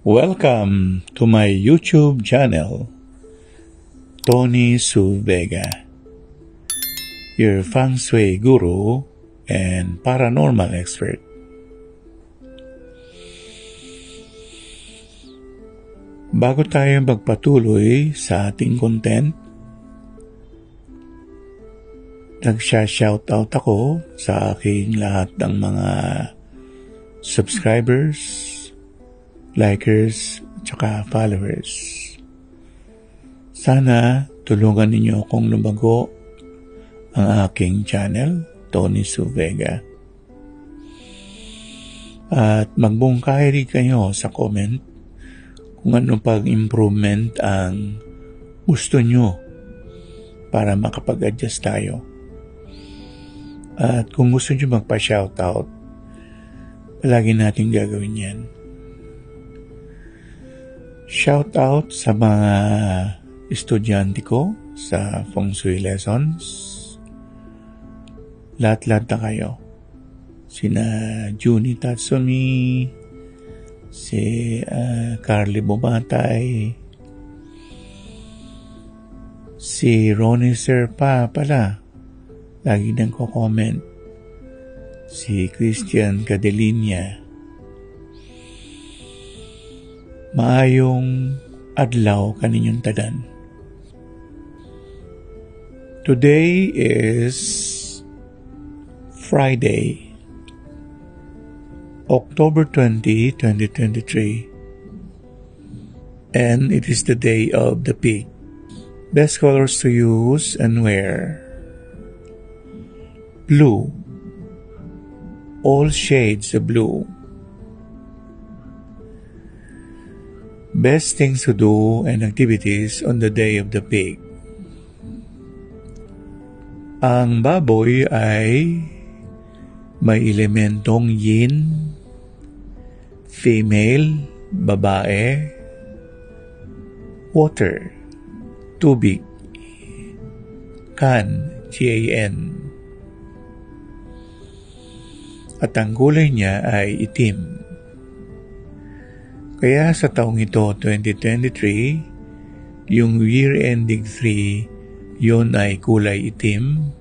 Welcome to my YouTube channel, Tony Su Vega, your feng shui guru and paranormal expert. Bago tayo magpatuloy sa ating content, nagsha-shoutout ako sa aking lahat ng mga subscribers, likers, tsaka followers. Sana tulungan ninyo akong lumago ang aking channel, Tony Su Vega. At magbungkay rin kayo sa comment kung ano pang improvement ang gusto nyo para makapag-adjust tayo. At kung gusto nyo magpa-shoutout, palagi natin gagawin yan. Shoutout sa mga estudyante ko sa feng shui lessons. Lahat-lahat na kayo. Sina Juni Tatsumi, si Carly Bumatay, si Ronnie Serpa pala, lagi nang ko-comment, si Christian Cadelinia. Maayong adlaw kaninyong tadan. Today is Friday, October 20, 2023, and it is the day of the pig. Best colors to use and wear: blue, all shades of blue. Best things to do and activities on the day of the pig. Ang baboy ay may elementong yin, female, babae, water, tubig, kan, K-A-N. At ang kulay niya ay itim. Kaya sa taong ito, 2023, yung year ending 3, yun ay kulay itim,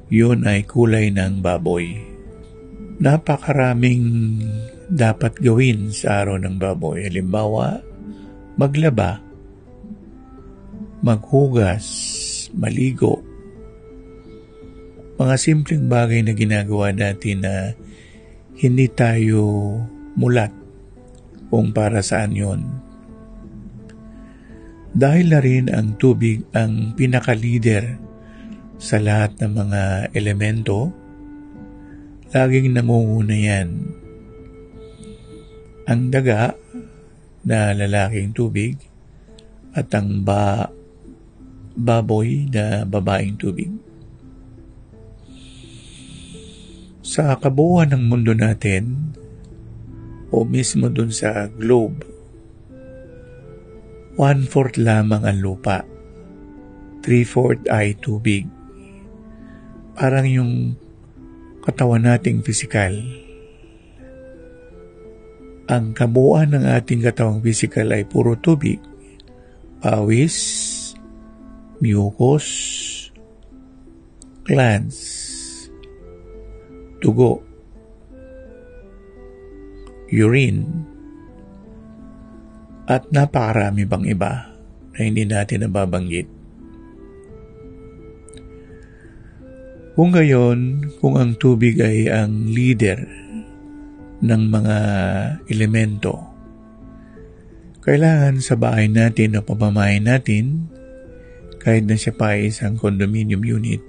yun ay kulay ng baboy. Napakaraming dapat gawin sa araw ng baboy. Halimbawa, maglaba, maghugas, maligo. Mga simpleng bagay na ginagawa natin na hindi tayo mulat kung para saan yun. Dahil na rin ang tubig ang pinaka-leader sa lahat ng mga elemento, laging nangunguna yan. Ang daga na lalaking tubig at ang baboy na babaeng tubig. Sa kabuuan ng mundo natin, o mismo dun sa globe, 1/4 lamang ang lupa, 3/4 ay tubig. Parang yung katawan nating pisikal. Ang kabuuan ng ating katawang pisikal ay puro tubig, pawis, mucus, glands, dugo, urine, at napakarami pang iba na hindi natin nababanggit. Kung gayon, kung ang tubig ay ang leader ng mga elemento, kailangan sa bahay natin o pamamahay natin, kahit na siya pa ay isang condominium unit,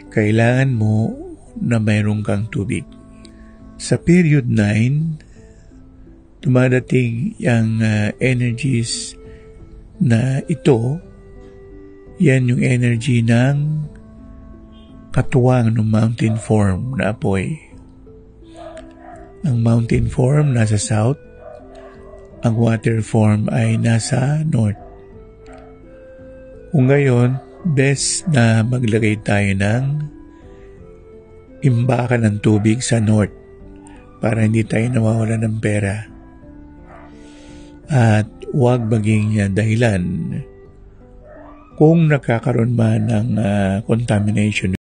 kailangan mo na mayroon kang tubig. Sa period 9, dumadating ang energies na ito, yan yung energy ng katuwang ng mountain form na apoy. Ang mountain form nasa south, ang water form ay nasa north. Kung ngayon, best na maglagay tayo ng imbakan ng tubig sa north para hindi tayo nawawala ng pera. at huwag maging dahilan kung nagkakaroon man ng contamination